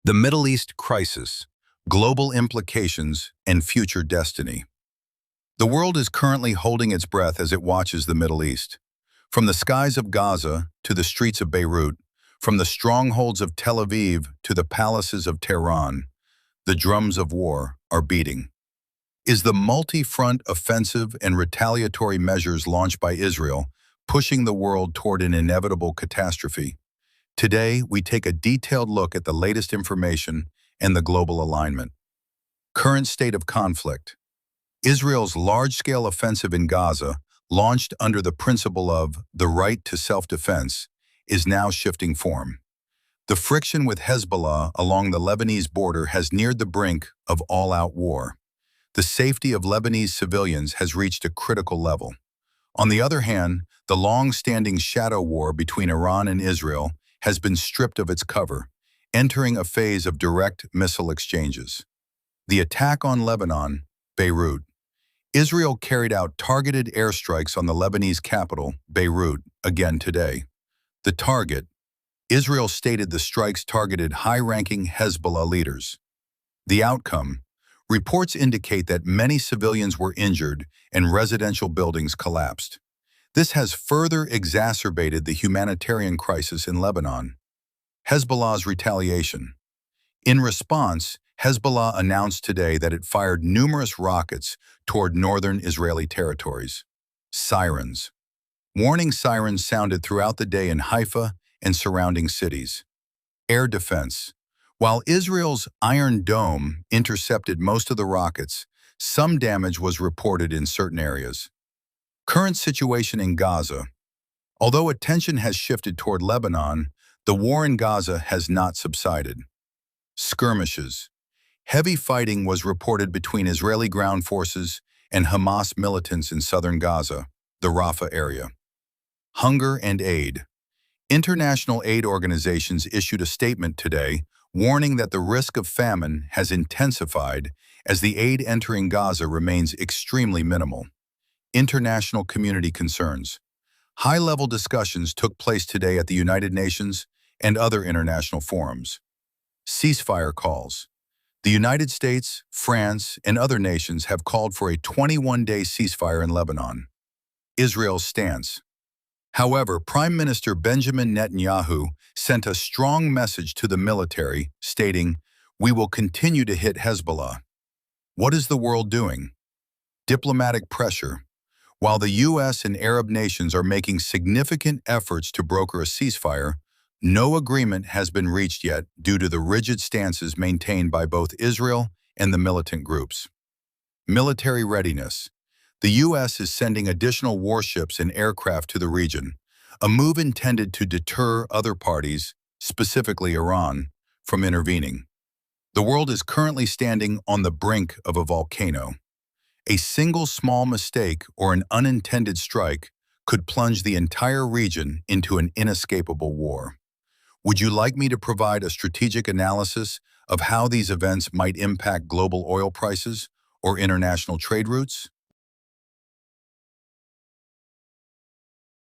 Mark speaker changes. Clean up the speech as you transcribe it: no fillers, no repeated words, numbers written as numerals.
Speaker 1: The Middle East Crisis, Global Implications and Future Destiny. The world is currently holding its breath as it watches the Middle East. From the skies of Gaza to the streets of Beirut, from the strongholds of Tel Aviv to the palaces of Tehran, the drums of war are beating. Is the multi-front offensive and retaliatory measures launched by Israel pushing the world toward an inevitable catastrophe? Today, we take a detailed look at the latest information and the global alignment. Current state of conflict. Israel's large-scale offensive in Gaza, launched under the principle of the right to self-defense, is now shifting form. The friction with Hezbollah along the Lebanese border has neared the brink of all-out war. The safety of Lebanese civilians has reached a critical level. On the other hand, the long-standing shadow war between Iran and Israel has been stripped of its cover, entering a phase of direct missile exchanges. The attack on Lebanon, Beirut. Israel carried out targeted airstrikes on the Lebanese capital, Beirut, again today. The target. Israel stated the strikes targeted high-ranking Hezbollah leaders. The outcome. Reports indicate that many civilians were injured and residential buildings collapsed. This has further exacerbated the humanitarian crisis in Lebanon. Hezbollah's retaliation. In response, Hezbollah announced today that it fired numerous rockets toward northern Israeli territories. Sirens. Warning sirens sounded throughout the day in Haifa and surrounding cities. Air defense. While Israel's Iron Dome intercepted most of the rockets, some damage was reported in certain areas. Current situation in Gaza. Although attention has shifted toward Lebanon, the war in Gaza has not subsided. Skirmishes. Heavy fighting was reported between Israeli ground forces and Hamas militants in southern Gaza, the Rafah area. Hunger and aid. International aid organizations issued a statement today warning that the risk of famine has intensified as the aid entering Gaza remains extremely minimal. International community concerns. High-level discussions took place today at the United Nations and other international forums. Ceasefire calls. The United States, France, and other nations have called for a 21-day ceasefire in Lebanon. Israel's stance. However, Prime Minister Benjamin Netanyahu sent a strong message to the military, stating, "We will continue to hit Hezbollah." What is the world doing? Diplomatic pressure. While the U.S. and Arab nations are making significant efforts to broker a ceasefire, no agreement has been reached yet due to the rigid stances maintained by both Israel and the militant groups. Military readiness. The U.S. is sending additional warships and aircraft to the region, a move intended to deter other parties, specifically Iran, from intervening. The world is currently standing on the brink of a volcano. A single small mistake or an unintended strike could plunge the entire region into an inescapable war. Would you like me to provide a strategic analysis of how these events might impact global oil prices or international trade routes?